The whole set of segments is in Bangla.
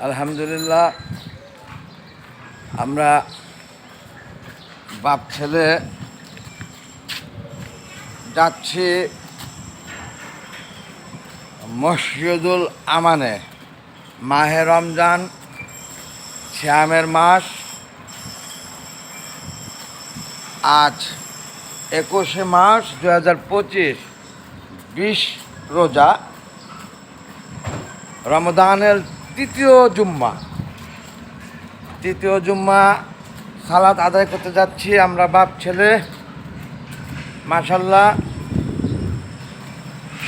আলহামদুলিল্লাহ, আমরা বাপ ছেলে যাচ্ছি মসজিদুল আমানে। মাহে রমজান, সিয়ামের মাস। আজ 21শে মার্চ 2025, 20 রোজা, রমজানের তৃতীয় জুম্মা সালাত আদায় করতে যাচ্ছি আমরা বাপ ছেলে। মাশাআল্লাহ,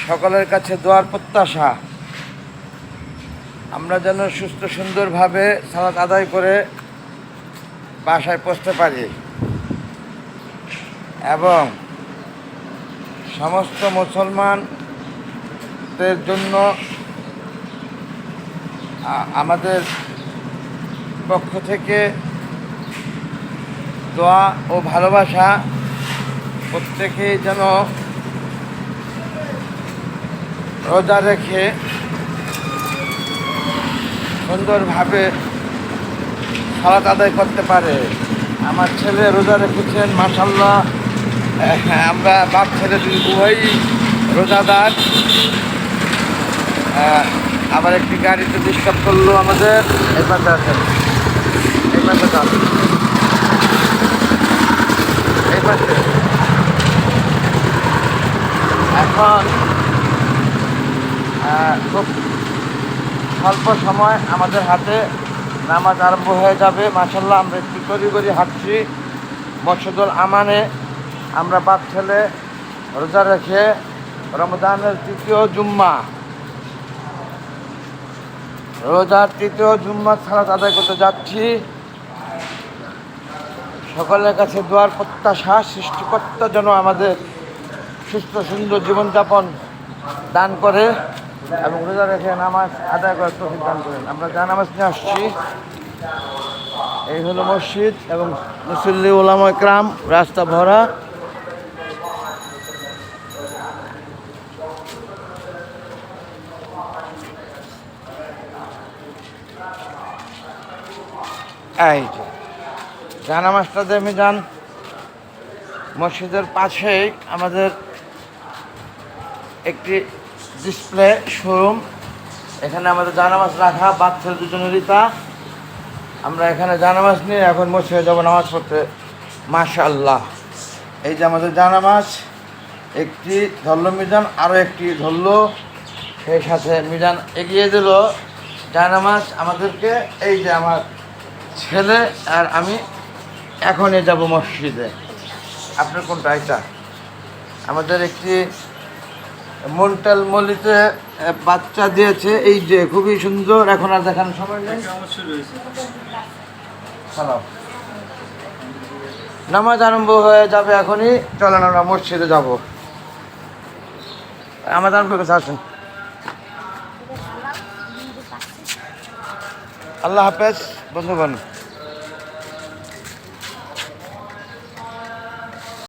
সকলের কাছে দোয়ার প্রত্যাশা আমরা যেন সুস্থ সুন্দরভাবে সালাত আদায় করে বাসায় পৌঁছতে পারি এবং সমস্ত মুসলমানদের জন্য আমাদের পক্ষ থেকে দোয়া ও ভালোবাসা। প্রত্যেকেই যেন রোজা রেখে সুন্দরভাবে সালাত আদায় করতে পারে। আমার ছেলে রোজা রেখেছেন, মাশাআল্লাহ। আমরা বাপ ছেলে উভয়ই রোজাদার। আবার একটি গাড়িতে ডিস্টার্ব করলো আমাদের। এই পাশে আছেন, এই পাশে যান, এই পাশে। এখন খুব স্বল্প সময় আমাদের হাতে নামাজ আরম্ভ হয়ে যাবে। মাশাআল্লাহ, আমরা একটু তড়িঘড়ি হাঁটছি মসজিদুল আমানে। আমরা বাপ ছেলে রোজা রেখে রমজানের রোজার তৃতীয় জুম্মা সালাত আদায় করতে যাচ্ছি। সকলের কাছে দোয়ার প্রত্যাশা, সৃষ্টিকর্তা যেন আমাদের সুস্থ সুন্দর জীবনযাপন দান করে এবং রোজা রেখে নামাজ আদায় করার তৌফিক দান করেন। আমরা জানামাজ নিয়ে আসছি। এই হলো মসজিদ এবং মুসল্লি উলামা ইকরাম, রাস্তা ভরা। এই যে জানামাজটা দেমে যান। মসজিদের পাশেই আমাদের একটি ডিসপ্লে শোরুম। এখানে আমাদের জানামাজ রাখা, বাপ ছেলে দুজনেরই তা। আমরা এখানে জানামাজ নিয়ে এখন মসজিদে যাবো নামাজ পড়তে। মাশাআল্লাহ, এই যে আমাদের জানামাজ একটি ধরলো মিজান, আরও একটি ধরলো, সেই সাথে মিজান এগিয়ে দিল জানামাজ আমাদেরকে। এই যে আমার ছেলে আর আমি এখনই যাব মসজিদে। আপনার কোনটা? এটা আমাদের একটি মন্টাল মলিতে বাচ্চা দিয়েছে। এই যে খুবই সুন্দর। এখন আর দেখানোর সময় নেই। নামাজ আরম্ভ হয়ে যাবে এখনই। চলেন আমরা মসজিদে যাব। আমাদের আরম্ভ কাছে আসেন। আল্লাহ হাফেজ বন্ধুগণ।